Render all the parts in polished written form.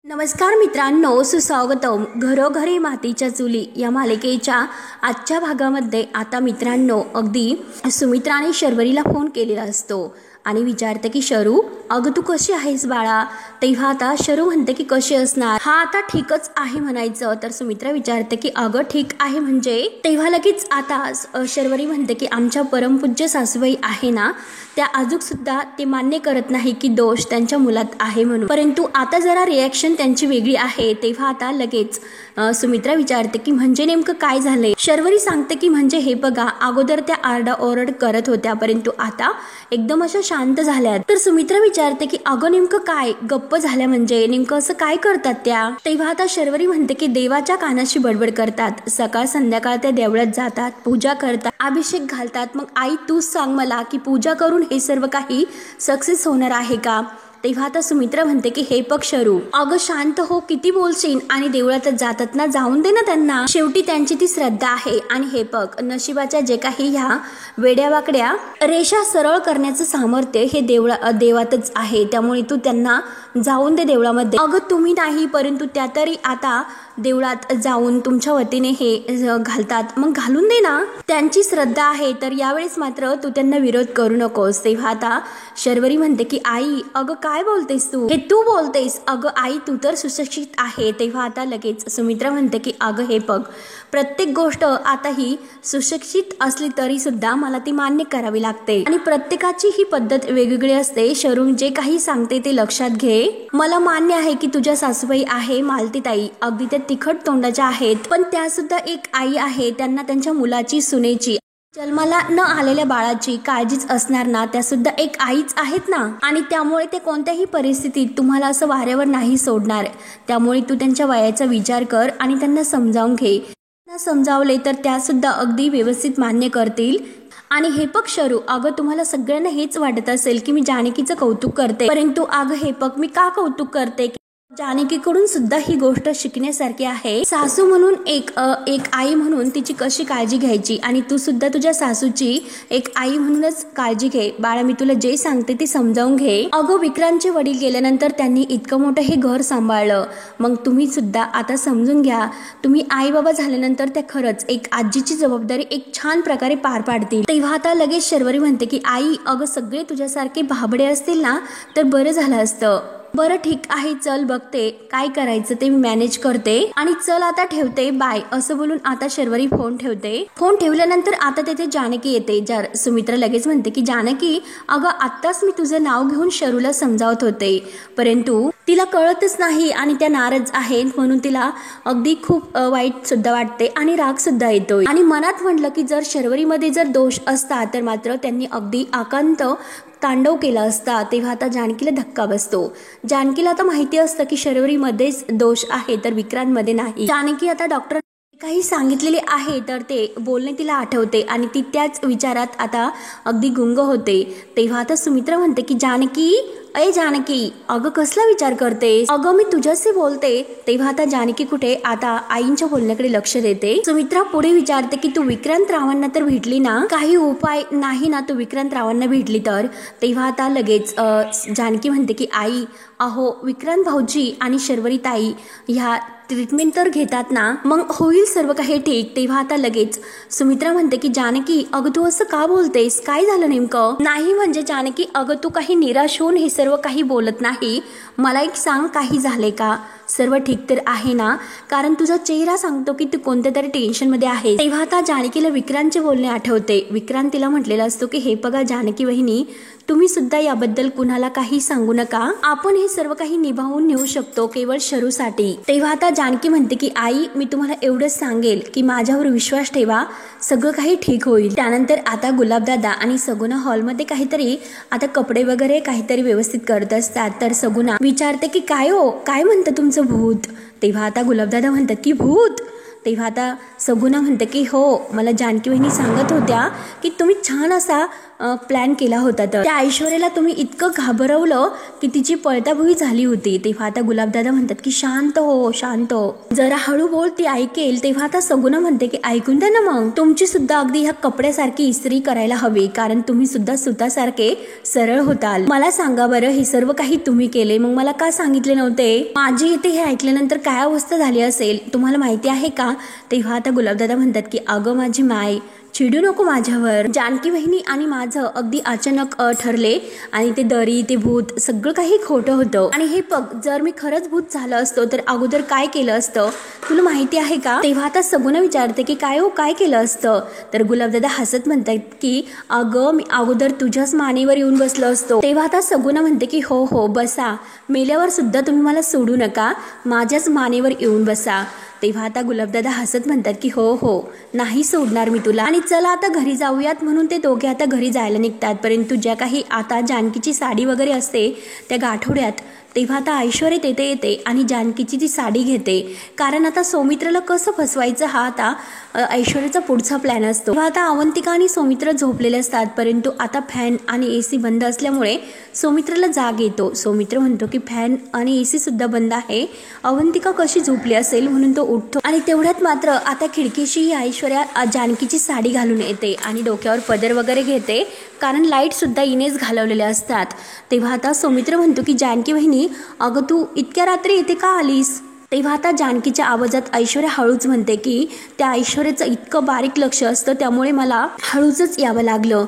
नमस्कार मित्रांनो, सुस्वागतम घरोघरी मातीच्या चुली या मालिकेच्या आजच्या भागामध्ये आता मित्रांनो अगदी सुमित्राने शर्वरीला फोन केलेला असतो आणि विचारते की शरू अगं तू कशी आहेस बाळा. तेव्हा आता शरू म्हणते की कशी असणार. हा आता ठीकच आहे म्हणायचं. तर सुमित्रा विचारते की अगं ठीक आहे म्हणजे. तेव्हा लगेच आता शर्वरी म्हणते की आमच्या परमपूज्य सासूबाई आहे ना, त्या अजून सुद्धा ते मान्य करत नाही की दोष त्यांच्या मुलात आहे म्हणून, परंतु आता जरा रिॲक्शन त्यांची वेगळी आहे. तेव्हा आता लगेच सुमित्रा विचारते की म्हणजे नेमकं काय झालंय. शर्वरी सांगते की म्हणजे हे बघा, अगोदर त्या आरडाओरड करत होत्या परंतु आता एकदम अशा शांत झाल्यात. तर सुमित्रा विचारते की अगं नेमकं काय, गप्प झाल्या म्हणजे नेमकं असं काय करतात त्या. तेव्हा आता शर्वरी म्हणते की देवाच्या कानाशी बडबड करतात, सकाळ संध्याकाळ त्या देवळात जातात, पूजा करतात, अभिषेक घालतात. मग आई तूच सांग मला की पूजा करून हे सर्व काही सक्सेस होणार आहे का. तेव्हा आता सुमित्रा म्हणते की हे बघ शरू, अगं शांत हो, किती बोलशील. आणि देवळात जातात ना, जाऊन दे ना त्यांना, शेवटी त्यांची ती श्रद्धा आहे. आणि हे बघ, नशिबाच्या जे काही ह्या वेड्यावाकड्या रेषा सरळ करण्याचं सामर्थ्य हे देवातच आहे. त्यामुळे तू त्यांना जाऊन दे देवळामध्ये. अगं तुम्ही नाही परंतु त्या तरी आता देवळात जाऊन तुमच्या वतीने हे घालतात, मग घालून दे ना, त्यांची श्रद्धा आहे. तर यावेळेस मात्र तू त्यांना विरोध करू नकोस. तेव्हा आता शर्वरी म्हणते की आई अगं काय बोलतेस तू, हे तू बोलतेस. अगं आई तू तर सुशिक्षित आहे. तेव्हा आता लगेच सुमित्रा म्हणते की अगं हे बघ, प्रत्येक गोष्ट आता ही सुशिक्षित असली तरी सुद्धा मला ती मान्य करावी लागते आणि प्रत्येकाची ही पद्धत वेगवेगळी असते. शरू जे काही सांगते ते लक्षात घे. मला मान्य आहे की तुझ्या सासूबाई आहे मालतीताई, अगदी त्या तिखट तोंडाच्या आहेत, पण त्या सुद्धा एक आई आहे. त्यांना त्यांच्या मुलाची, सुनेची, जन्माला न आलेल्या बाळाची काळजीच असणार ना, त्या सुद्धा एक आईच आहेत ना. आणि त्यामुळे ते कोणत्याही परिस्थितीत तुम्हाला असं वाऱ्यावर नाही सोडणार. त्यामुळे तू त्यांच्या वयाचा विचार कर आणि त्यांना समजावून घे. समजावले तर त्या सुद्धा अगदी व्यवस्थित मान्य करतील. आणि हे पग शरू, अगं तुम्हाला सगळ्यांना हेच वाटत असेल की मी जानकीचं कौतुक करते, परंतु अगं हे पग मी का कौतुक करते, जानकीकडून सुद्धा ही गोष्ट शिकण्यासारखी आहे. सासू म्हणून एक आई म्हणून तिची कशी काळजी घ्यायची आणि तू सुद्धा तुझ्या सासूची एक आई म्हणूनच काळजी घे. बाळा मी तुला जे सांगते ते समजावून घे. अगं विक्रांतचे वडील गेल्यानंतर त्यांनी इतकं मोठं हे घर सांभाळलं, मग तुम्ही सुद्धा आता समजून घ्या. तुम्ही आई बाबा झाल्यानंतर त्या खरंच एक आजीची जबाबदारी एक छान प्रकारे पार पाडतील. तेव्हा आता लगेच शर्वरी म्हणते की आई अगं सगळे तुझ्यासारखे भाबडे असतील ना तर बरं झालं असतं. बरं ठीक आहे, चल बघते काय करायचं ते मी मॅनेज करते आणि चल आता ठेवते, बाय असं बोलून आता शर्वरी फोन ठेवते. फोन ठेवल्यानंतर आता तेथे जानकी येते. सुमित्रा लगेच म्हणते की जानकी अगं आत्ताच मी तुझं नाव घेऊन शरूला समजावत होते, परंतु तिला कळतच नाही आणि त्या नाराज आहेत म्हणून तिला अगदी खूप वाईट सुद्धा वाटते आणि राग सुद्धा येतोय. आणि मनात म्हटलं की जर शर्वरीमध्ये जर दोष असता तर मात्र त्यांनी अगदी आकांत तांडव केला असता. तेव्हा आता जानकीला धक्का बसतो. जानकीला आता माहिती असतं की शर्वरीमध्येच दोष आहे तर विक्रांतमध्ये नाही. जानकी आता डॉक्टर काही सांगितलेले आहे तर ते बोलणे तिला आठवते आणि ती त्याच विचारात आता अगदी गुंग होते. तेव्हा आता सुमित्रा म्हणते की जानकी अय जानकी अगं कसला विचार करते, अगं मी तुझ्याशी बोलते. तेव्हा आता जानकी कुठे आता आईंच्या बोलण्याकडे लक्ष देते. सुमित्रा पुढे विचारते की तू विक्रांत रावांना तर भेटली ना, काही उपाय नाही ना तू विक्रांत रावांना भेटली तर. तेव्हा आता लगेच जानकी म्हणते की आई अहो विक्रांत भाऊजी आणि शर्वरी ताई ह्या ट्रीटमेंट तर घेतात ना, मग होईल सर्व काही ठीक. तेव्हा आता लगेच सुमित्रा म्हणते की जानकी अगं तू असं का बोलतेस, काय झालं नेमकं. नाही म्हणजे जानकी अगं तू काही निराश होऊन हे सर्व काही बोलत नाही, मला एक सांग काही झाले का, सर्व ठीक तर आहे ना, कारण तुझा चेहरा सांगतो की तू कोणत्या तरी टेन्शन मध्ये आहे. तेव्हा आता जानकीला विक्रांतचे बोलणे आठवते. विक्रांत तिला म्हटलेलं असतो की हे बघा जानकी वहिनी, तुम्ही सुद्धा याबद्दल कुणाला काही सांगू नका, आपण हे सर्व काही निभावून नेऊ शकतो केवळ शरूसाठी. तेव्हा आता जानकी म्हणते की आई मी तुम्हाला एवढंच सांगेल की माझ्यावर विश्वास ठेवा, सगळं काही ठीक होईल. त्यानंतर आता गुलाबदादा आणि सगुना हॉलमध्ये काहीतरी आता कपडे वगैरे काहीतरी व्यवस्थित करत असतात. तर सगुना विचारते की काय हो, काय म्हणतं तुमचं भूत. तेव्हा आता गुलाबदादा म्हणतात की भूत. तेव्हा आता सगुना म्हणते की हो, मला जानकी वहिनी सांगत होत्या की तुम्ही छान असा प्लॅन केला होता. तर त्या ऐश्वर्याला तुम्ही इतकं घाबरवलं की तिची पळताभुई झाली होती. तेव्हा आता गुलाबदादा म्हणतात की शांत हो, शांत हो, जरा हळू बोल, ती ऐकेल. तेव्हा आता सगुणा म्हणते की ऐकून द्या ना, मग तुमची सुद्धा अगदी ह्या कपड्यासारखी इस्त्री करायला हवी, कारण तुम्ही सुद्धा सुतासारखे सरळ होताल. मला सांगा बरं, हे सर्व काही तुम्ही केले, मग मला का सांगितले नव्हते? माझी इथे हे ऐकल्यानंतर काय अवस्था झाली असेल तुम्हाला माहिती आहे का? तेव्हा आता गुलाबदादा म्हणतात की अगं माझी माय, चिडू नको माझ्यावर. जानकी वहिनी आणि माझं अगदी अचानक ठरले आणि ते दरी, ते भूत सगळं काही खोटं होतं. आणि हे बघ, जर मी खरंच भूत झालं असतो तर अगोदर काय केलं असतं तुला माहिती आहे का? तेव्हा आता सगुणा विचारते की काय हो, काय केलं असतं? तर गुलाबदादा हसत म्हणतात की अगं मी अगोदर तुझ्याच मानेवर येऊन बसलो असतो. तेव्हा आता सगुणा म्हणते की हो हो बसा, मेल्यावर सुद्धा तुम्ही मला सोडू नका, माझ्याच मानेवर येऊन बसा. तेव्हा आता गुलाबदादा हसत म्हणतात की हो हो, नाही सोडणार मी तुला, आणि चला आता घरी जाऊयात. म्हणून ते दोघे आता घरी जायला निघतात. परंतु ज्या काही आता जानकीची साडी वगैरे असते त्या गाठोड्यात, तेव्हा आता ऐश्वर्या तेथे येते आणि जानकीची ती साडी घेते, कारण आता सौमित्रला कसं फसवायचं हा आता ऐश्वर्याचा पुढचा प्लॅन असतो. तेव्हा आता अवंतिका आणि सौमित्र झोपलेले असतात, परंतु आता फॅन आणि AC बंद असल्यामुळे सौमित्रला जाग येतो. सौमित्र म्हणतो की फॅन आणि AC सुद्धा बंद आहे, अवंतिका कशी झोपली असेल, म्हणून तो उठतो. आणि तेवढ्यात मात्र आता खिडकीशी ही ऐश्वर्या जानकीची साडी घालून येते आणि डोक्यावर पदर वगैरे घेते, कारण लाईट सुद्धा इनेच घालवलेल्या असतात. तेव्हा आता सौमित्र म्हणतो की जानकी वहिनी, अगं तू इतक्या रात्री इथे का आलीस? तेव्हा आता जानकीच्या आवाजात ऐश्वर्या हळूच म्हणते की त्या ऐश्वर्याचं इतकं बारीक लक्ष असतं, त्यामुळे मला हळूच यावं लागलं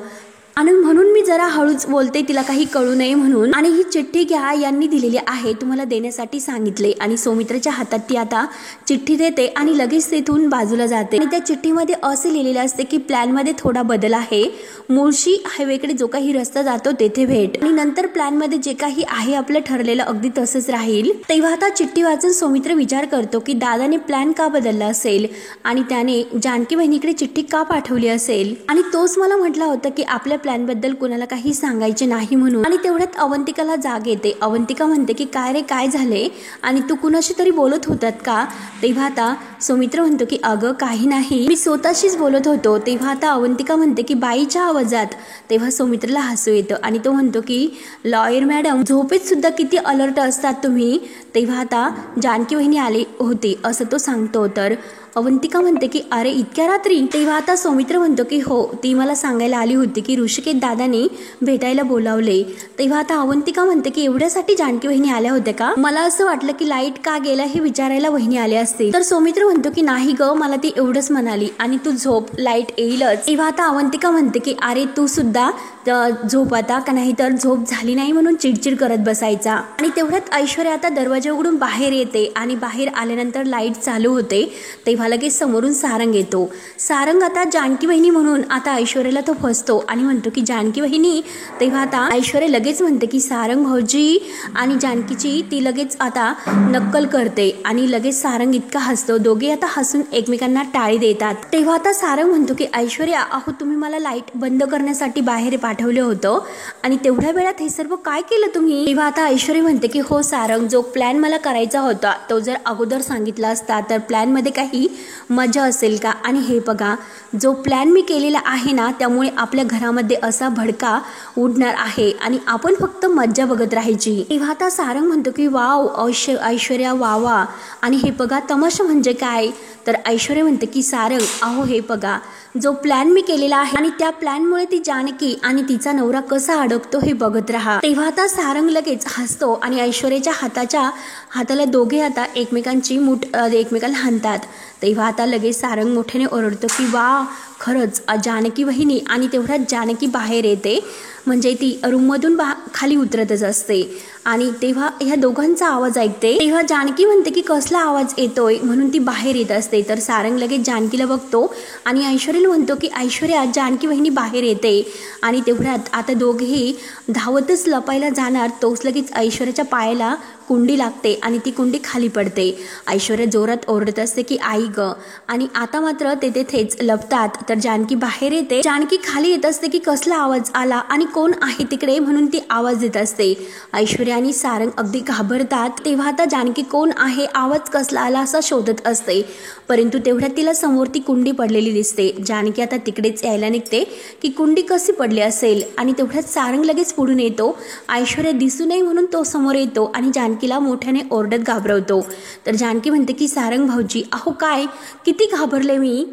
आणि म्हणून मी जरा हळूच बोलते, तिला काही कळू नये म्हणून. आणि ही चिठ्ठी घ्या, यांनी दिलेली आहे, तुम्हाला देण्यासाठी सांगितले. आणि सौमित्राच्या हातात ती आता चिठ्ठी देते आणि लगेच तेथून बाजूला जाते. आणि त्या चिठ्ठीमध्ये असे लिहिलेले असते की प्लॅनमध्ये थोडा बदल आहे, मुळशी हायवेकडे जो काही रस्ता जातो तेथे भेट, आणि नंतर प्लॅनमध्ये जे काही आहे आपलं ठरलेलं अगदी तसंच राहील. तेव्हा आता चिठ्ठी वाचून सौमित्र विचार करतो की दादाने प्लॅन का बदलला असेल आणि त्याने जानकी बहिणीकडे चिठ्ठी का पाठवली असेल, आणि तोच मला म्हटला होता की आपल्या प्लॅन बद्दल कुणाला काही सांगायचे नाही म्हणून. आणि तेवढ्यात अवंतिकाला जाग येते. अवंतिका म्हणते की काय रे, काय झाले आणि तू कुणाशी तरी बोलत होतात का? तेव्हा आता सौमित्र म्हणतो की अगं काही नाही, मी स्वतःशीच बोलत होतो. तेव्हा आता अवंतिका म्हणते की बाईच्या आवाजात. तेव्हा सौमित्रला हसू येतं आणि तो म्हणतो की लॉयर मॅडम, झोपेत सुद्धा किती अलर्ट असतात तुम्ही. तेव्हा आता जानकी वहिनी आली होती असं तो सांगतो. तर अवंतिका म्हणते की अरे इतक्या रात्री? तेव्हा आता सौमित्र म्हणतो की हो, ती मला सांगायला आली होती की ऋषिकेश दादानी भेटायला बोलावले. तेव्हा आता अवंतिका म्हणते की एवढ्यासाठी जानकी वहिनी आल्या होत्या का? मला असं वाटलं की लाईट का गेला हे विचारायला वहिनी आल्या असतील. तर सौमित्र म्हणतो की नाही ग, मला ती एवढंच म्हणाली आणि तू झोप, लाईट येईलच. तेव्हा आता अवंतिका म्हणते की अरे तू सुद्धा झोप आता, का नाही तर झोप झाली नाही म्हणून चिडचिड करत बसायचा. आणि तेवढ्यात ऐश्वर्या आता दरवाजा उघडून बाहेर येते आणि बाहेर आल्यानंतर लाईट चालू होते. तेव्हा लगेच समोरून सारंग येतो. सारंग आता जानकी वहिनी म्हणून आता ऐश्वर्याला तो फसतो आणि म्हणतो की जानकी वहिनी. तेव्हा आता ऐश्वर्या लगेच म्हणते की सारंग भाऊजी, आणि जानकीची ती लगेच आता नक्कल करते आणि लगेच सारंग इतका हसतो. दोघे आता हसून एकमेकांना टाळी देतात. तेव्हा आता सारंग म्हणतो की ऐश्वर्या, अहो तुम्ही मला लाईट बंद करण्यासाठी बाहेर पाठवलं होतं आणि तेवढ्या वेळात हे सर्व काय केलं तुम्ही? तेव्हा आता ऐश्वर्या म्हणते की हो सारंग, जो प्लॅन मला करायचा होता तो जर अगोदर सांगितला असता तर प्लॅन मध्ये काही मजा असेल का? आणि हे बघा, जो प्लॅन मी केलेला आहे ना, त्यामुळे आपल्या घरामध्ये असा भडका उडणार आहे आणि आपण फक्त मज्जा बघत राहायची. तेव्हा आता सारंग म्हणतो की वाव ऐश्वर्या, वावा. आणि हे बघा, तमाशा म्हणजे काय? तर ऐश्वर्या म्हणते की सारंग, अहो हे बघा, जो प्लॅन मी केलेला आहे आणि त्या प्लॅनमुळे ती जानकी आणि तिचा नवरा कसा अडकतो हे बघत राहा. तेव्हा आता सारंग लगेच हसतो आणि ऐश्वर्याच्या हाताला दोघे आता एकमेकांची एकमेकाला हाणतात. तेव्हा आता लगेच सारंग मोठ्याने ओरडतो की वा, खरंच जानकी वहिनी. आणि तेवढ्यात जानकी बाहेर येते, म्हणजे ती रूममधून खाली उतरतच असते. आणि तेव्हा ह्या दोघांचा आवाज ऐकते. तेव्हा जानकी म्हणते की कसला आवाज येतोय, म्हणून ती बाहेर येत असते. तर सारंग लगेच जानकीला बघतो आणि ऐश्वर्याला म्हणतो की ऐश्वर्या, जानकी वहिनी बाहेर येते. आणि तेवढ्यात आता दोघेही धावतच लपायला जाणार, तोच लगेच ऐश्वर्याच्या पायाला कुंडी लागते आणि ती कुंडी खाली पडते. ऐश्वर्या जोरात ओरडत असते की आई ग. आणि आता मात्र ते तेथेच लपतात. तर जानकी बाहेर येते. जानकी खाली येत असते की कसला आवाज आला आणि कोण आहे तिकडे, म्हणून ती आवाज देत असते. ऐश्वर्या आणि सारंग अगदी घाबरतात। तेव्हा आता जानकी कोण आहे, आवाज कसला आला असं शोधत असते, परंतु तेवढ्यात तिला समोर ती कुंडी पडलेली दिसते। जानकी आता तिकडेच यायला निघते की कुंडी कशी पडली असेल, आणि तेवढ्यात सारंग लगेच पुढून येतो। ऐश्वर्या दिसू नये म्हणून तो समोर येतो आणि जानकीला मोठ्याने ओरडत घाबरवतो। तर जानकी म्हणते की सारंग भाऊजी, अहो काय, किती घाबरले मी,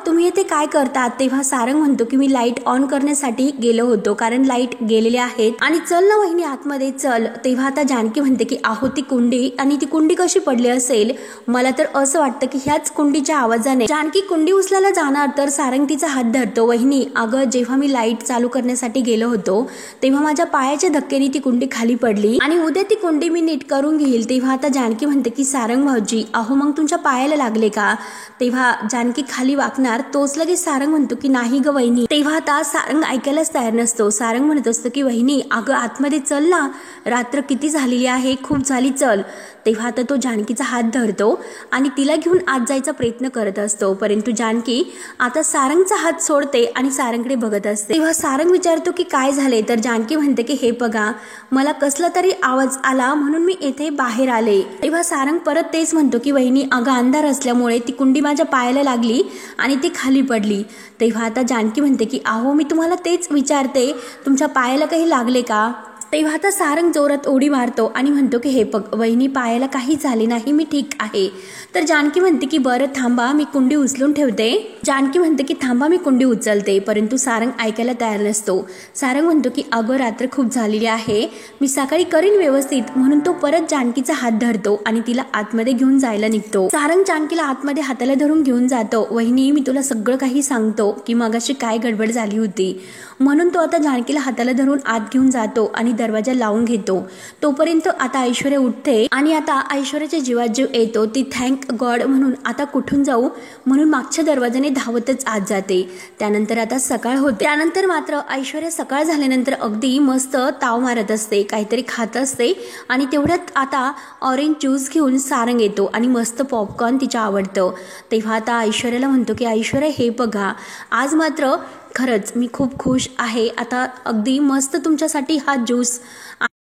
तुम्ही इथे काय करतात? तेव्हा सारंग म्हणतो की मी लाईट ऑन करण्यासाठी गेलो होतो, कारण लाईट गेलेले आहेत, आणि चल ना वहिनी आतमध्ये चल। तेव्हा आता जानकी म्हणते की अहो ती कुंडी, आणि ती कुंडी कशी पडली असेल, मला तर असं वाटतं की ह्याच कुंडीच्या आवाजाने। जानकी कुंडी उचलायला जाणार तर सारंग तिचा हात धरतो। वहिनी अगं, जेव्हा मी लाईट चालू करण्यासाठी गेलो होतो तेव्हा माझ्या पायाच्या धक्क्याने ती कुंडी खाली पडली, आणि उद्या ती कुंडी मी नीट करून घेईल। तेव्हा आता जानकी म्हणते की सारंग भाऊजी, अहो मग तुमच्या पायाला लागले का? तेव्हा जानकी खाली वाकणार, तोच लगेच सारंग म्हणतो की नाही ग वहिनी। तेव्हा आता सारंग ऐकायलाच तयार नसतो। सारंग म्हणत असतो की वहिनी अगं आतमध्ये चल ना, रात्र किती झालेली आहे, खूप झाली, चल। तेव्हा आता तो जानकीचा हात धरतो आणि तिला घेऊन आत जायचा प्रयत्न करत असतो, परंतु जानकी आता सारंगचा हात सोडते आणि सारंगकडे बघत असते। तेव्हा सारंग विचारतो की काय झाले? तर जानकी म्हणते की हे बघा, मला कसला तरी आवाज आला म्हणून मी येथे बाहेर आले। तेव्हा सारंग परत तेच म्हणतो की वहिनी अगं अंधार असल्यामुळे ती कुंडी माझ्या पायाला लागली आणि ती खाली पडली। तेव्हा आता जानकी म्हणते की अहो मी तुम्हाला तेच विचारते, तुमच्या पायाला काही लागले का? तेव्हा आता सारंग जोरात उडी मारतो आणि म्हणतो की हे बघ वहिनी, पायाला काही झाले नाही, मी ठीक आहे। तर जानकी म्हणते की बरं थांबा, मी कुंडी उचलून ठेवते। जानकी म्हणते की थांबा, मी कुंडी उचलते, परंतु सारंग ऐकायला तयार नसतो। सारंग म्हणतो की अगं रात्र खूप झालेली आहे, मी सकाळी करीन व्यवस्थित, म्हणून तो परत जानकीचा हात धरतो आणि तिला आतमध्ये घेऊन जायला निघतो। सारंग जानकीला आतमध्ये हाताला धरून घेऊन जातो। वहिनी मी तुला सगळं काही सांगतो की मगाशी काय गडबड झाली होती, म्हणून तो आता जानकीला हाताला धरून आत घेऊन जातो आणि दरवाजा लावून घेतो। तोपर्यंत आता ऐश्वर्या उठते आणि आता ऐश्वर्याच्या जीवात जीव येतो। ती थँक गॉड म्हणून आता कुठून जाऊ म्हणून मागच्या दरवाजाने धावतच आत जाते। त्यानंतर आता सकाळ होते। त्यानंतर मात्र ऐश्वर्या सकाळ झाल्यानंतर अगदी मस्त ताव मारत असते, काहीतरी खात असते, आणि तेवढ्यात आता ऑरेंज ज्यूस घेऊन सारंग येतो आणि मस्त पॉपकॉर्न तिच्या आवडतं। तेव्हा आता ऐश्वर्याला म्हणतो की ऐश्वर्या हे बघा, आज मात्र खरंच मी खूप खुश आहे, आता अगदी मस्त तुमच्यासाठी हा ज्यूस,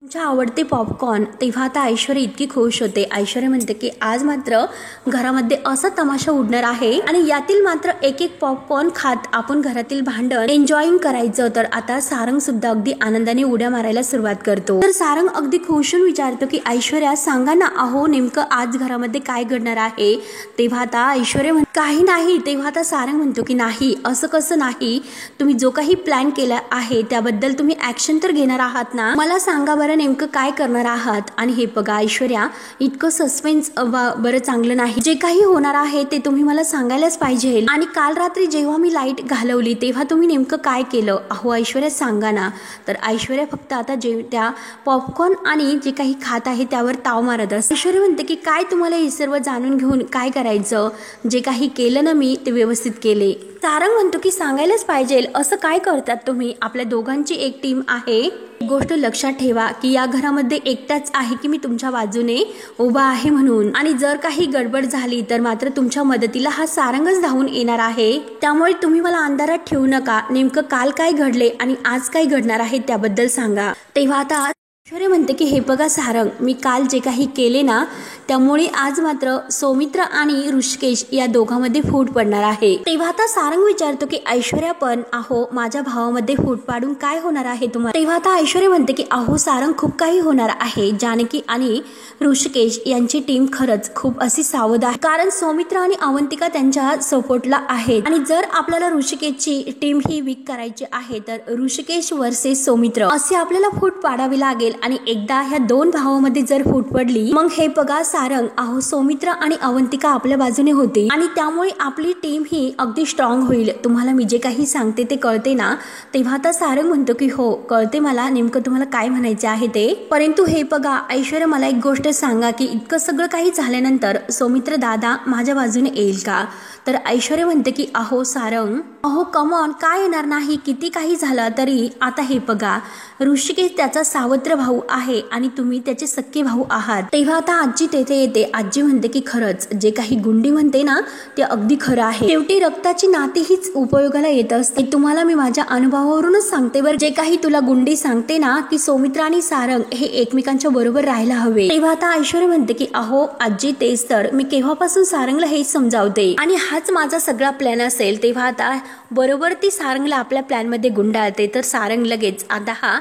तुमच्या आवडते पॉपकॉर्न। तेव्हा आता ऐश्वर्या इतकी खुश होते। ऐश्वर्या म्हणते की आज मात्र घरामध्ये असा तमाशा उडणार आहे, आणि यातील मात्र एक एक पॉपकॉर्न खात आपण घरातील भांडण एन्जॉयिंग करायचं। तर आता सारंग सुद्धा अगदी आनंदाने उड्या मारायला सुरुवात करतो। तर सारंग अगदी खुश होऊन विचारतो की ऐश्वर्या सांगा ना, अहो नेमकं आज घरामध्ये काय घडणार आहे? तेव्हा आता ऐश्वर्या म्हणते काही नाही। तेव्हा आता सारंग म्हणतो की नाही, असं कसं नाही, तुम्ही जो काही प्लॅन केला आहे त्याबद्दल तुम्ही ऍक्शन तर घेणार आहात ना, मला सांगा बरं नेमकं काय करणार आहात? आणि हे बघा ऐश्वर्या, इतकं सस्पेन्स बरं चांगलं नाही, जे काही होणार आहे ते तुम्ही मला सांगायलाच पाहिजे। आणि काल रात्री जेव्हा मी लाईट घालवली तेव्हा तुम्ही नेमकं काय केलं? अहो ऐश्वर्या सांगा ना। तर ऐश्वर्या फक्त आता जे त्या पॉपकॉर्न आणि जे काही खात आहे त्यावर ताव मारत असते। ऐश्वर्या म्हणते की काय तुम्हाला हे सर्व जाणून घेऊन काय करायचं, जे काही केलं ना मी ते व्यवस्थित केले। सारंग म्हणतो की सांगायलाच पाहिजे, असं काय करतात तुम्ही? आपल्या दोघांची एक टीम आहे, एक गोष्ट लक्षात ठेवा की या घरामध्ये एकटाच आहे की मी तुमच्या बाजूने उभा आहे म्हणून, आणि जर काही गडबड झाली तर मात्र तुमच्या मदतीला हा सारंगच धावून येणार आहे। त्यामुळे तुम्ही मला अंधारात ठेवू नका, नेमकं काल काय घडले आणि आज काय घडणार आहे त्याबद्दल सांगा। तेव्हा आता ऐश्वर्या म्हणते की हे बघा सारंग, मी काल जे काही केले ना त्यामुळे आज मात्र सौमित्र आणि ऋषिकेश या दोघांमध्ये फूट पडणार आहे। तेव्हा आता सारंग विचारतो की ऐश्वर्या पण, अहो माझ्या भावामध्ये फूट पाडून काय होणार आहे तुम्हाला? तेव्हा आता ऐश्वर्या म्हणते की अहो सारंग, खूप काही होणार आहे। जानकी आणि ऋषिकेश यांची टीम खरंच खूप अशी सावध आहे, कारण सौमित्र आणि अवंतिका त्यांच्या सपोर्टला आहेत, आणि जर आपल्याला ऋषिकेशची टीम ही वीक करायची आहे तर ऋषिकेश वर्सेस सौमित्र असे आपल्याला फूट पाडावी लागेल। आणि एकदा ह्या दोन भावांमध्ये जर फूट पडली मग हे बघा सारंग, अहो सौमित्र आणि अवंतिका आपल्या बाजूने होते, आणि त्यामुळे आपली टीम ही अगदी स्ट्रॉंग होईल। तुम्हाला मी जे काही सांगते ते कळते ना? तेव्हा आता सारंग म्हणतो की हो कळते मला, नेमकं तुम्हाला काय म्हणायचे आहे ते, परंतु हे बघा ऐश्वर्या, मला एक गोष्ट सांगा की इतकं सगळं काही झाल्यानंतर सौमित्र दादा माझ्या बाजूने येईल का? तर ऐश्वर्या म्हणते की अहो सारंग, अहो कमॉन, काय येणार नाही, किती काही झालं तरी आता हे बघा ऋषिकेश त्याचा सावत्र भाऊ आहे आणि तुम्ही त्याचे सख्खे भाऊ आहात. तेव्हा आता आजी तेथे येते. आजी म्हणते की खरंच जे काही गुंडी म्हणते ना ते अगदी खरं आहे. शेवटी रक्ताची नाती हीच उपयोगाला येत असते. तुम्हाला मी माझ्या अनुभवावरूनच सांगते बरं. जे काही तुला गुंडी सांगते ना की सौमित्र आणि सारंग हे एकमेकांच्या बरोबर राहायला हवे. तेव्हा आता ऐश्वर्या म्हणते की अहो आजी तेच तर मी केव्हापासून सारंगला हेच समजावते आणि हाच माझा सगळा प्लॅन असेल. तेव्हा आता बरोबर ती सारंगला आपल्या प्लॅन मध्ये गुंडाळते. तर सारंग लगेच आता हा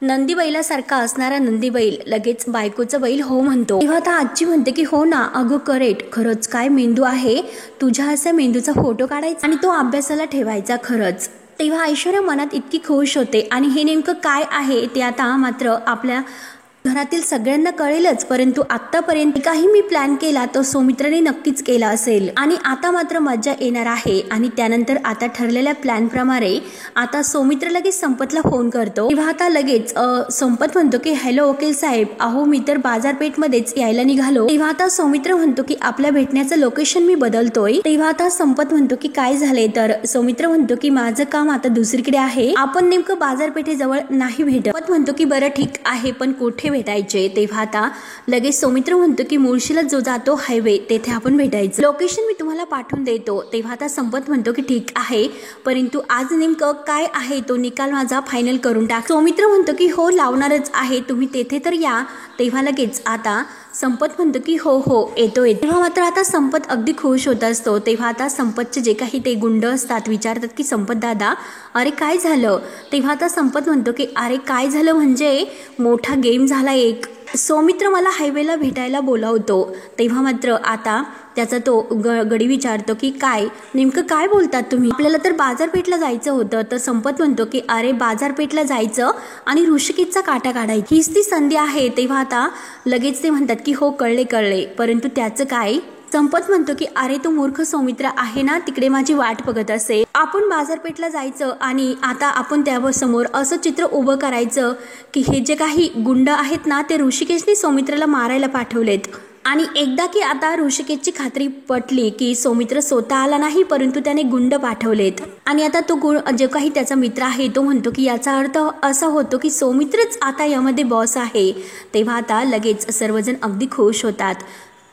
नंदी बैलासारखा असणारा नंदी बैल लगेच बायकोचं बैल हो म्हणतो. तेव्हा आता आजी म्हणते की हो ना अगं करेक्ट, खरंच काय मेंदू आहे तुझ्या. असा मेंदूचा फोटो काढायचा आणि तो अभ्यासाला ठेवायचा खरंच. तेव्हा ऐश्वर्या मनात इतकी खुश होते आणि हे नेमकं काय आहे ते आता मात्र आपल्या घरातील सगळ्यांना कळेलच. परंतु आतापर्यंत काही मी प्लॅन केला तो सौमित्राने नक्कीच केला असेल आणि आता मात्र मजा येणार आहे. आणि त्यानंतर आता ठरलेल्या प्लॅन प्रमाणे आता सौमित्र लगेच संपतला फोन करतो. तेव्हा आता लगेच संपत म्हणतो की हॅलो वकील साहेब, अहो मी तर बाजारपेठमध्येच यायला निघालो. तेव्हा आता सौमित्र म्हणतो की आपल्या भेटण्याचं लोकेशन मी बदलतोय. तेव्हा आता संपत म्हणतो की काय झाले. तर सौमित्र म्हणतो की माझं काम आता दुसरीकडे आहे, आपण नेमकं बाजारपेठेजवळ नाही भेटत. संपत म्हणतो की बरं ठीक आहे पण कुठे भेटायचे. तेव्हा आता लगेच सौमित्र म्हणतो की मुळशीला जो जातो हायवे तेथे आपण भेटायचं, लोकेशन मी तुम्हाला पाठवून देतो. तेव्हा आता संपत म्हणतो की ठीक आहे परंतु आज नेमकं काय आहे तो निकाल माझा फायनल करून टाक. सौमित्र म्हणतो की हो लावणारच आहे, तुम्ही तेथे तर या. तेव्हा लगेच आता संपत म्हणतो की हो हो येतो. तेव्हा मात्र आता संपत अगदी खुश होत असतो. तेव्हा आता संपतचे जे काही ते गुंड असतात विचारतात की संपत दादा अरे काय झालं. तेव्हा आता संपत म्हणतो की अरे काय झालं म्हणजे मोठा गेम झाला एक, सौमित्र मला हायवेला भेटायला बोलावतो. तेव्हा मात्र आता त्याचा तो गडी विचारतो की काय नेमकं काय बोलतात तुम्ही, आपल्याला तर बाजारपेठला जायचं होतं. तर संपत म्हणतो की अरे बाजारपेठला जायचं आणि ऋषिकेशचा काटा काढायचा हीच ती संधी आहे. तेव्हा आता लगेच ते म्हणतात की हो कळले कळले परंतु त्याचं काय. संपत म्हणतो की अरे तो मूर्ख सौमित्र आहे ना तिकडे माझी वाट बघत असे, आपण बाजारपेठला जायचं आणि आता आपण त्यावर समोर असं चित्र उभं करायचं की हे जे काही गुंड आहेत ना ते ऋषिकेशने सौमित्राला मारायला पाठवलेत. आणि एकदा की आता ऋषिकेशची खात्री पटली की सौमित्र स्वतः आला नाही परंतु त्याने गुंड पाठवलेत आणि आता तो जो काही त्याचा मित्र आहे तो म्हणतो की याचा अर्थ असा होतो की सौमित्रच आता यामध्ये बॉस आहे. तेव्हा आता लगेच सर्वजण अगदी खुश होतात.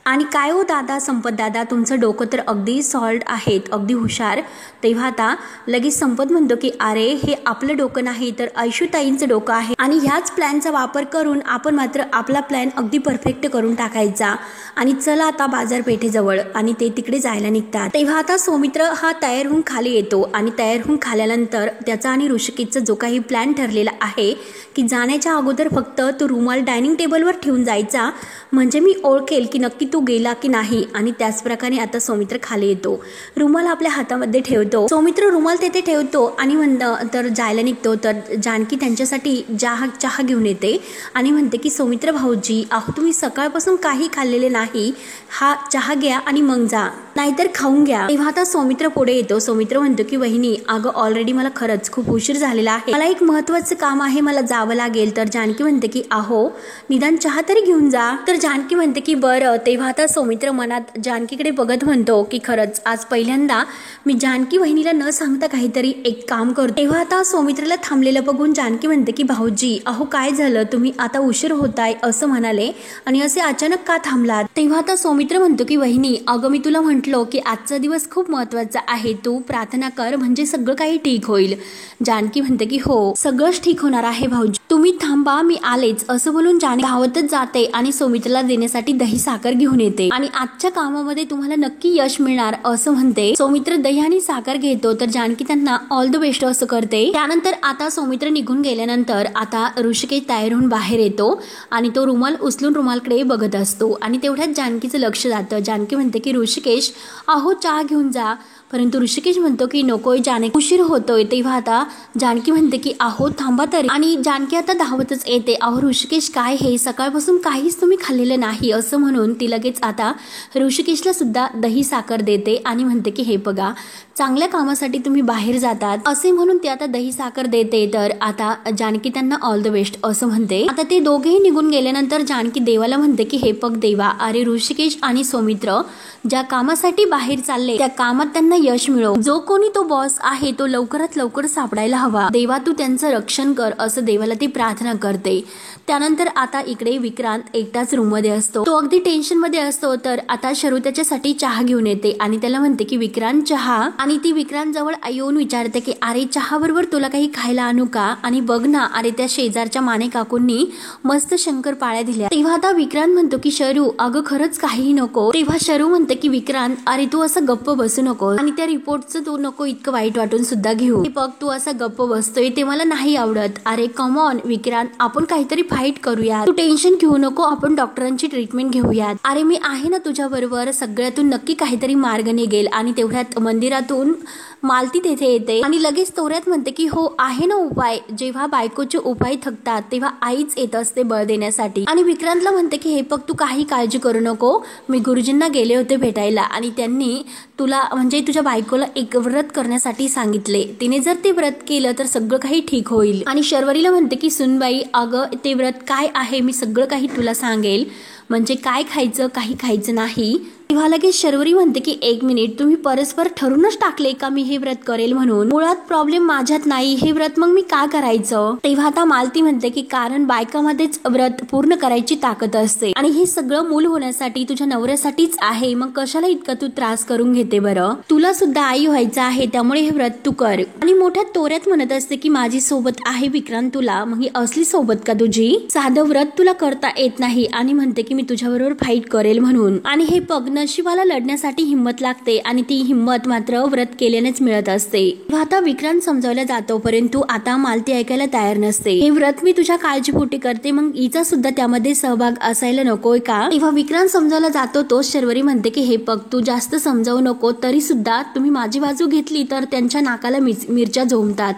आणि काय हो दादा संपत दादा तुमचं डोकं तर अगदी सॉल्ट आहेत, अगदी हुशार. तेव्हा आता लगेच संपत म्हणतो की अरे हे आपलं डोकं नाही तर ऐशूताईंचं डोकं आहे आणि ह्याच प्लॅनचा वापर करून आपण मात्र आपला प्लॅन अगदी परफेक्ट करून टाकायचा. आणि चला आता बाजारपेठेजवळ आणि ते तिकडे जायला निघतात. तेव्हा आता सौमित्र हा तयार होऊन खाली येतो आणि तयार होऊन खाल्यानंतर त्याचा आणि ऋषिकेशचा जो काही प्लॅन ठरलेला आहे की जाण्याच्या अगोदर फक्त तो रुमाल डायनिंग टेबलवर ठेवून जायचा म्हणजे मी ओळखेल की नक्की तो गेला की नाही. आणि त्याचप्रकारे आता सौमित्र खाली येतो, रुमाल आपल्या हातामध्ये ठेवतो. सौमित्र रुमाल तेथे ठेवतो आणि तर जायला निघतो. तर जानकी त्यांच्यासाठी चहा घेऊन येते आणि म्हणते की सौमित्र भाऊजी अहो तुम्ही सकाळपासून काही खाल्लेले नाही, हा चहा घ्या आणि मग जा नाहीतर खाऊन घ्या. तेव्हा आता सौमित्र पुढे येतो. सौमित्र म्हणतो की वहिनी अगं ऑलरेडी मला खरंच खूप उशीर झालेला आहे, मला एक महत्वाचं काम आहे, मला जावं लागेल. तर जानकी म्हणते की अहो निदान चहा तरी घेऊन जा. तर जानकी म्हणते की बरं. तेव्हा आता सौमित्र मनात जानकीकडे बघत म्हणतो की खरंच आज पहिल्यांदा मी जानकी वहिनीला न सांगता काहीतरी एक काम करतो. तेव्हा आता सौमित्रला थांबलेलं बघून जानकी म्हणते की भाऊजी अहो काय झालं, तुम्ही आता उशीर होताय असं म्हणाले आणि असे अचानक का थांबलात. तेव्हा आता सौमित्र म्हणतो की वहिनी अगं मी तुला म्हटलो की आजचा दिवस खूप महत्वाचा आहे, तू प्रार्थना कर म्हणजे सगळं काही ठीक होईल. जानकी म्हणते की हो सगळंच ठीक होणार आहे भाऊजी, तुम्ही थांबा मी आलेच. असं बोलून जानकी धावतच जाते आणि सौमित्रला देण्यासाठी दही साखर घेऊन येते आणि आजच्या कामामध्ये तुम्हाला नक्की यश मिळणार असं म्हणते. सौमित्र दही आणि साखर घेतो तर जानकी त्यांना ऑल द बेस्ट असं करते. त्यानंतर आता सौमित्र निघून गेल्यानंतर आता ऋषिकेश तयार होऊन बाहेर येतो आणि तो रुमाल उचलून रुमालकडे बघत असतो आणि तेवढ्यात जानकीचं लक्ष जातं. जानकी म्हणते की ऋषिकेश अहो चहा घेऊन जा, परंतु ऋषिकेश म्हणतो की नकोय जानकी उशीर होतोय. तेव्हा आता जानकी म्हणते की अहो थांबा तरी आणि जानकी आता धावतच येते. अहो ऋषिकेश काय हे सकाळपासून काहीच तुम्ही खाल्लेलं नाही असं म्हणून ती लगेच आता ऋषिकेशला सुद्धा दही साखर देते आणि म्हणते की हे बघा चांगल्या कामासाठी तुम्ही बाहेर जातात असे म्हणून ती आता दही साखर देते. तर आता जानकी त्यांना ऑल द बेस्ट असं म्हणते. आता ते दोघेही निघून गेल्यानंतर जानकी देवाला म्हणते की हे बघ देवा, अरे ऋषिकेश आणि सौमित्र ज्या कामासाठी बाहेर चालले त्या कामात त्यांना यश मिळव, जो कोणी तो बॉस आहे तो लवकरात लवकर सापडायला हवा, देवा तू त्यांचं रक्षण कर असं देवाला ती प्रार्थना करते। त्यानंतर आता इकडे विक्रांत एकटाच रूम मध्ये असतो, तो अगदी टेन्शन मध्ये असतो। तर आता शरू त्याच्यासाठी चहा घेऊन येते आणि त्याला म्हणते की विक्रांत चहा, आणि ती विक्रांत जवळ येऊन विचारते की अरे चहा बरोबर तुला काही खायला आणू का, आणि बघ ना अरे त्या शेजारच्या माने काकूंनी मस्त शंकरपाळ्या दिल्या। तेव्हा आता विक्रांत म्हणतो की शरू अगं खरंच काही नको। तेव्हा शरू म्हणते की विक्रांत अरे तू असं गप्प बसू नको आणि त्या रिपोर्टचं तू नको इतकं वाईट वाटून सुद्धा घेऊ, बघ तू असं गप्प बसतोय ते मला नाही आवडत। अरे कम ऑन विक्रांत, आपण काहीतरी फाईट करूयात, तू टेन्शन घेऊ नको, आपण डॉक्टरांची ट्रीटमेंट घेऊयात। अरे मी आहे ना तुझ्या बरोबर, सगळ्यातून नक्की काहीतरी मार्ग निघेल। आणि तेवढ्यात मंदिरातून मालती तेथे येते आणि लगेच तोऱ्यात म्हणते की हो आहे ना उपाय, जेव्हा बायकोचे उपाय थकतात तेव्हा आईच येत असते बळ देण्यासाठी। आणि विक्रांतला म्हणते की हे बघ तू काही काळजी करू नको, मी गुरुजींना गेले होते भेटायला आणि त्यांनी तुला म्हणजे तुझ्या बायकोला एक व्रत करण्यासाठी सांगितले, तिने जर ते व्रत केलं तर सगळं काही ठीक होईल। आणि शर्वरीला म्हणते की सुनबाई अगं ते व्रत काय आहे मी सगळं काही तुला सांगेल, म्हणजे काय खायचं काही खायचं नाही। तेव्हा लगेच शर्वरी म्हणते की एक मिनिट, तुम्ही परस्पर ठरूनच टाकले का मी हे व्रत करेल म्हणून, मुळात प्रॉब्लेम माझ्यात नाही, हे व्रत मग मी का करायचं। तेव्हा आता मालती म्हणते की कारण बायकामध्येच व्रत पूर्ण करायची ताकद असते आणि हे सगळं मूल होण्यासाठी तुझ्या नवऱ्यासाठीच आहे, मग कशाला इतका तू त्रास करून घेते बरं, तुला सुद्धा आई व्हायचं आहे त्यामुळे हे व्रत तू कर। आणि मोठ्या तोऱ्यात म्हणत असते की माझी सोबत आहे विक्रांत तुला, मग ही असली सोबत का तुझी, साधं व्रत तुला करता येत नाही आणि म्हणते की मी तुझ्याबरोबर फाईट करेल म्हणून। आणि हे बघ नशिबाला लढण्यासाठी हिंमत लागते आणि ती हिंमत मात्र व्रत केल्यानेच मिळत असते। आता विक्रांत समजावला जातो परंतु आता मालती ऐकायला तयार नसते। हे व्रत मी तुझ्या काळजीपोटी करते, मग हिचा सुद्धा त्यामध्ये सहभाग असायला नकोय का। तेव्हा विक्रांत समजावला जातो तो शर्वरी म्हणते की हे बघ तू जास्त समजावू नको, तरी सुद्धा तुम्ही माझी बाजू घेतली तर त्यांच्या नाकाला मिरच्या झोंबतात।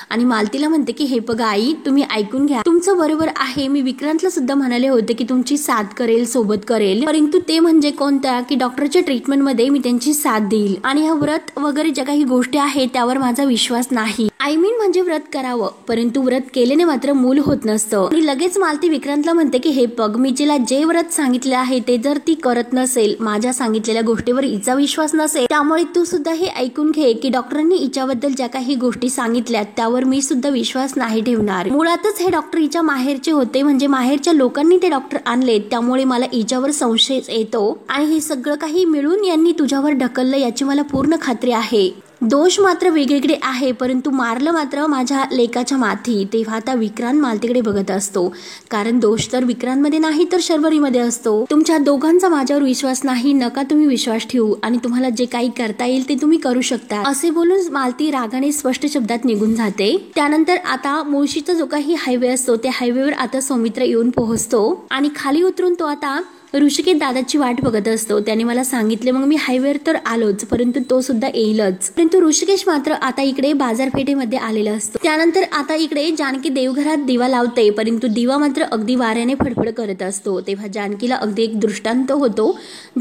आणि मालतीला म्हणते की हे बघा आई तुम्ही ऐकून घ्या, तुमचं बरोबर आहे, मी विक्रांतला सुद्धा म्हणाले होते की तुमची साथ करेल सोबत करेल, परंतु ते म्हणजे कोणत्या की डॉक्टरच्या ट्रीटमेंट मध्ये मी त्यांची साथ देईल आणि हा व्रत वगैरे ज्या काही गोष्टी आहेत त्यावर माझा विश्वास नाही। आय मीन म्हणजे व्रत करावं परंतु व्रत केल्याने मात्र मूल होत नसतं। आणि लगेच मालती विक्रांतला म्हणते की हे बघ मी जिला जे व्रत सांगितले आहे ते जर ती करत नसेल, माझ्या सांगितलेल्या गोष्टीवर हिचा विश्वास नसेल, त्यामुळे तू सुद्धा हे ऐकून घे की डॉक्टरांनी हिच्याबद्दल ज्या काही गोष्टी सांगितल्या त्यावर मी सुद्धा विश्वास नाही ठेवणार। मुळातच हे डॉक्टर हिच्या माहेरचे होते, म्हणजे माहेरच्या लोकांनी ते डॉक्टर आणले, त्यामुळे मला हिच्यावर संशय येतो आणि हे सगळं काही मिळून यांनी तुझ्यावर ढकललं याची मला पूर्ण खात्री आहे। दोष मात्र वेगवेगळे आहे परंतु मारलं मात्र माझ्या लेकाच्या माथी। तेव्हा आता विक्रांत मालतीकडे बघत असतो, कारण दोष तर विक्रांतमध्ये नाही तर शर्वरीमध्ये असतो। तुमच्या दोघांचा माझ्यावर विश्वास नाही, नका तुम्ही विश्वास ठेवू आणि तुम्हाला जे काही करता येईल ते तुम्ही करू शकता असे बोलून मालती रागाने स्पष्ट शब्दात निघून जाते। त्यानंतर आता मुळशीचा जो काही हायवे असतो त्या हायवेवर आता सौमित्र येऊन पोहोचतो आणि खाली उतरून तो आता ऋषिकेश दादाची वाट बघत असतो। त्याने मला सांगितले मग मी हायवेवर तर आलोच परंतु तो सुद्धा येईलच, परंतु ऋषिकेश मात्र आता इकडे बाजारपेठेमध्ये आलेला असतो। त्यानंतर आता इकडे जानकी देवघरात दिवा लावते परंतु दिवा मात्र अगदी वाऱ्याने फडफड करत असतो। तेव्हा जानकीला अगदी एक दृष्टांत होतो,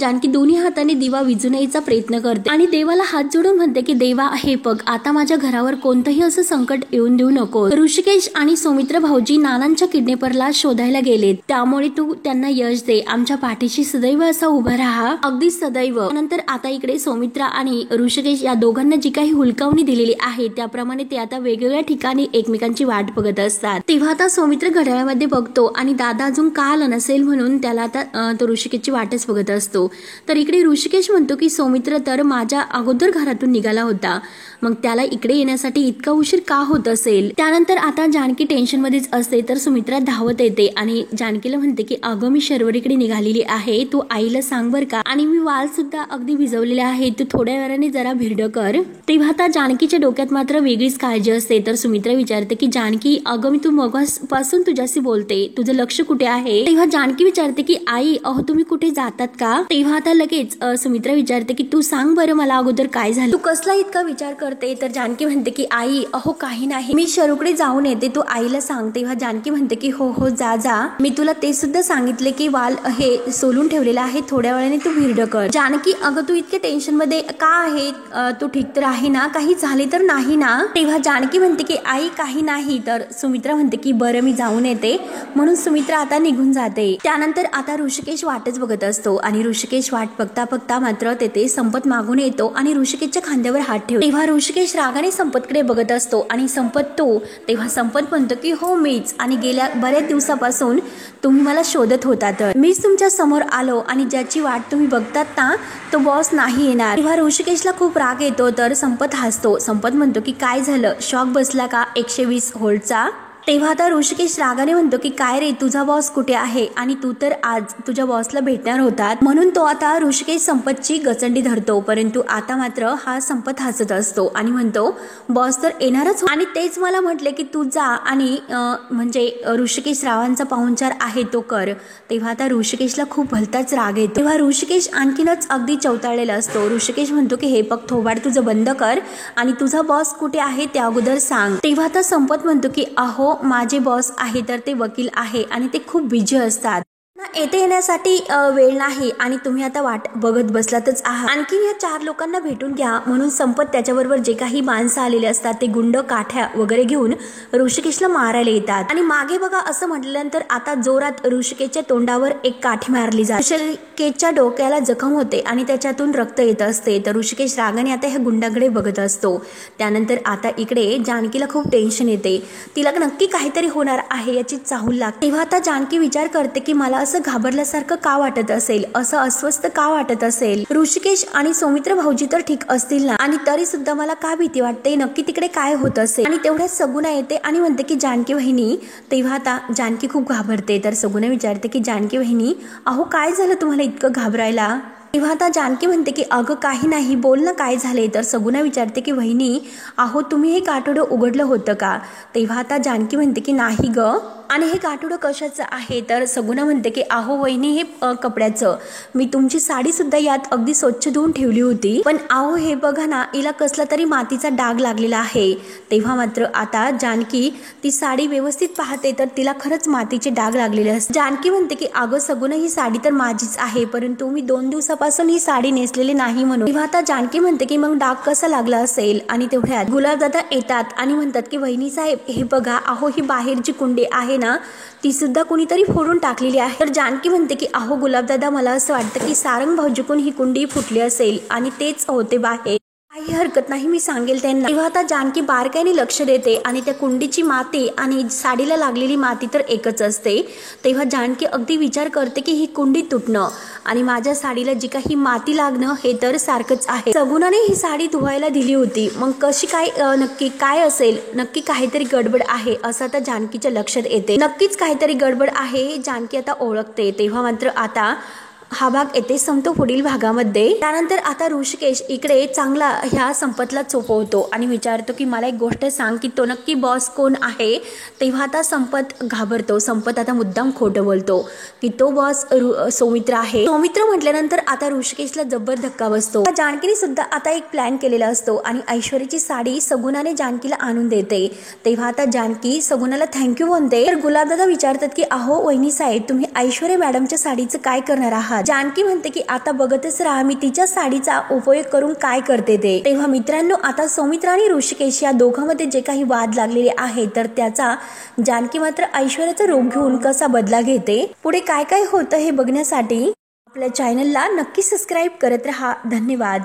जानकी दोन्ही हाताने दिवा विझवण्याचा प्रयत्न करते आणि देवाला हात जोडून म्हणते की देवा हे बघ आता माझ्या घरावर कोणतंही असं संकट येऊन देऊ नको। ऋषिकेश आणि सौमित्र भाऊजी नानांच्या किडनॅपरला शोधायला गेले, त्यामुळे तू त्यांना यश दे, आमच्या पाठीशी सदैव असा उभा राहा, अगदी सदैव। नंतर आता इकडे सौमित्रा आणि ऋषिकेश या दोघांना जी काही हुलकावणी दिलेली आहे त्याप्रमाणे ते आता वेगवेगळ्या ठिकाणी एकमेकांची वाट बघत असतात। तेव्हा आता सौमित्र घड्याळामध्ये बघतो आणि दादा अजून का आला नसेल म्हणून त्याला आता तो ऋषिकेशची वाटच बघत असतो। तर इकडे ऋषिकेश म्हणतो की सौमित्र तर माझ्या अगोदर घरातून निघाला होता, मग त्याला इकडे येण्यासाठी इतका उशीर का होत असेल। त्यानंतर आता जानकी टेन्शन मध्येच असते तर सुमित्रा धावत येते आणि जानकीला म्हणते की अगं मी शर्वरीकडे निघालेली आहे, तू आईला सांग बर का, आणि मी वाल सुद्धा अगदी भिजवलेले आहे, तू थोड्या वेळाने जरा भिरड कर। तेव्हा आता जानकीच्या डोक्यात मात्र वेगळीच काळजी असते तर सुमित्रा विचारते की जानकी अगं मी तू मगापासून तुझ्याशी बोलते, तुझं लक्ष कुठे आहे। तेव्हा जानकी विचारते की आई अहो तुम्ही कुठे जातात का। तेव्हा आता लगेच सुमित्रा विचारते की तू सांग बरं मला अगोदर काय झालं, तू कसला इतका विचार करते। तर जानकी म्हणते की आई अहो काही नाही, मी शरूकडे जाऊन येते, तू आईला सांग। तेव्हा जानकी म्हणते की हो हो जा जा, मी तुला ते सुद्धा सांगितले की वाल हे सोलून ठेवलेलं आहे, थोड्या वेळाने तू भिरड कर. जानकी अगं तू इतके टेन्शन मध्ये का आहे, तू ठीक तर आहे ना, काही झाले तर नाही ना. तेव्हा जानकी म्हणते की आई काही नाही. तर सुमित्रा म्हणते की बरं मी जाऊन येते. म्हणून सुमित्रा आता निघून जाते. त्यानंतर आता ऋषिकेश वाटच बघत असतो आणि ऋषिकेश वाट बघता बघता मात्र तेथे संपत मागून येतो आणि ऋषिकेशच्या खांद्यावर हात ठेवतो. तेव्हा ऋषिकेश रागाने संपतकडे बघत असतो आणि संपत तू. तेव्हा संपत म्हणतो की हो मीच, आणि गेल्या बऱ्याच दिवसापासून तुम्ही मला शोधत होता, तर मीच तुमच्या समोर आलो आणि ज्याची वाट तुम्ही बघतात ना तो बॉस नाही येणार. तेव्हा ऋषिकेशला खूप राग येतो. तर संपत हसतो. संपत म्हणतो की काय झालं, शॉक बसला का 120 व्होल्टचा. तेव्हा आता ऋषिकेश रागाने म्हणतो की काय रे, तुझा बॉस कुठे आहे, आणि तू तर आज तुझ्या बॉसला भेटणार होतात. म्हणून तो आता ऋषिकेश संपतची गचंडी धरतो. परंतु आता मात्र हा संपत हसत असतो आणि म्हणतो बॉस तर येणारच, आणि तेच मला म्हटले की तू जा आणि म्हणजे ऋषिकेश रावांचा पाहुणचार आहे तो कर. तेव्हा आता ऋषिकेशला खूप भलताच राग येतो. तेव्हा ऋषिकेश आणखीनच अगदी चवताळलेला असतो. ऋषिकेश म्हणतो की हे बघ थोबाड तुझं बंद कर आणि तुझा बॉस कुठे आहे त्या अगोदर सांग. तेव्हा आता संपत म्हणतो की अहो माझे बॉस आहे तर ते वकील आहे आणि ते खूप बिझी असतात, येथे येण्यासाठी वेळ नाही आणि तुम्ही आता वाट बघत बसलातच आहात. आणखी या 4 लोकांना भेटून घ्या. म्हणून संपत त्याच्याबरोबर जे काही माणसं आलेले असतात ते गुंड काठ्या वगैरे घेऊन ऋषिकेशला मारायला येतात. आणि मागे बघा असं म्हटल्यानंतर आता जोरात ऋषिकेशच्या तोंडावर एक काठी मारली जाते. ऋषिकेशच्या डोक्याला जखम होते आणि त्याच्यातून रक्त येत असते. तर ऋषिकेश रागाने आता ह्या गुंडाकडे बघत असतो. त्यानंतर आता इकडे जानकीला खूप टेन्शन येते. तिला नक्की काहीतरी होणार आहे याची चाहूल लागते. तेव्हा आता जानकी विचार करते की मला असं घाबरल्यासारखं का वाटत असेल, असं अस्वस्थ का वाटत असेल. ऋषिकेश आणि सौमित्र भाऊजी तर ठीक असतील ना, आणि तरी सुद्धा मला का भीती वाटते, नक्की तिकडे काय होत असेल. आणि तेवढ्यात सगुणा येते आणि म्हणते की जानकी वहिनी. तेव्हा आता जानकी खूप घाबरते. तर सगुणा विचारते की जानकी वहिनी अहो काय झालं तुम्हाला इतकं घाबरायला. तेव्हा आता जानकी म्हणते की अगं काही नाही, बोल ना काय झाले. तर सगुणा विचारते की वहिनी अहो तुम्ही हे काठोडं उघडलं होतं का. तेव्हा आता जानकी म्हणते की नाही ग, आणि हे काठोडं कशाचं आहे. तर सगुणा म्हणते की अहो वहिनी हे कपड्याचं, मी तुमची साडी सुद्धा यात अगदी स्वच्छ धुवून ठेवली होती, पण अहो हे बघा ना हिला कसला तरी मातीचा डाग लागलेला आहे. तेव्हा मात्र आता जानकी ती साडी व्यवस्थित पाहते तर तिला खरंच मातीचे डाग लागलेले असते. जानकी म्हणते की अगं सगुणा ही साडी तर माझीच आहे, परंतु मी 2 दिवसापासून ही साडी नेसलेली नाही म्हणून. तेव्हा आता जानकी म्हणते की मग डाग कसा लागला असेल. आणि तेवढ्यात गुलाबदादा येतात आणि म्हणतात की वहिनी साहेब हे बघा अहो ही बाहेरची कुंडी आहे ना ती सुद्धा कुणीतरी फोडून टाकलेली आहे. तर जानकी म्हणते की अहो गुलाबदादा मला असं वाटतं की सारंग भाऊजीकडून ही कुंडी फुटली असेल आणि तेच होते बाहेर, काही हरकत नाही मी सांगेल त्यांना. तेव्हा आता जानकी बारकाईने लक्ष देते आणि त्या कुंडीची माती आणि साडीला लागलेली माती तर एकच असते. तेव्हा जानकी अगदी विचार करते की ही कुंडी तुटणं आणि माझ्या साडीला जी काही माती लागणं हे तर सारखंच आहे. सगुणाने ही साडी धुवायला दिली होती, मग कशी काय नक्की काय असेल, नक्की काहीतरी गडबड आहे असं आता जानकीच्या लक्षात येते. नक्कीच काहीतरी गडबड आहे हे जानकी आता ओळखते. तेव्हा मात्र आता हा भाग येथे संपतो पुढील भागामध्ये. त्यानंतर आता ऋषिकेश इकडे चांगला ह्या संपतला चोपवतो आणि विचारतो की मला एक गोष्ट सांग की तो नक्की बॉस कोण आहे. तेव्हा आता संपत घाबरतो. संपत आता मुद्दाम खोटं बोलतो की तो बॉस सौमित्र आहे. सौमित्र म्हटल्यानंतर आता ऋषिकेशला जबर धक्का बसतो. जानकीने सुद्धा आता एक प्लॅन केलेला असतो आणि ऐश्वर्याची साडी सगुणाने जानकीला आणून देते. तेव्हा आता जानकी सगुणाला थँक्यू म्हणते. तर गुलाबदादा विचारतात की अहो वहिनी साहेब तुम्ही ऐश्वर्या मॅडमच्या साडीचं काय करणार आहात. जानकी म्हणते की आता बघतच राहा मी तिच्या साडीचा उपयोग करून काय करते ते. तेव्हा मित्रांनो आता सौमित्र आणि ऋषिकेश या दोघांमध्ये जे काही वाद लागलेले आहे तर त्याचा जानकी मात्र ऐश्वर्याचा रूप घेऊन कसा बदला घेते, पुढे काय काय होतं हे बघण्यासाठी आपल्या चॅनलला नक्की सबस्क्राईब करत रहा. धन्यवाद.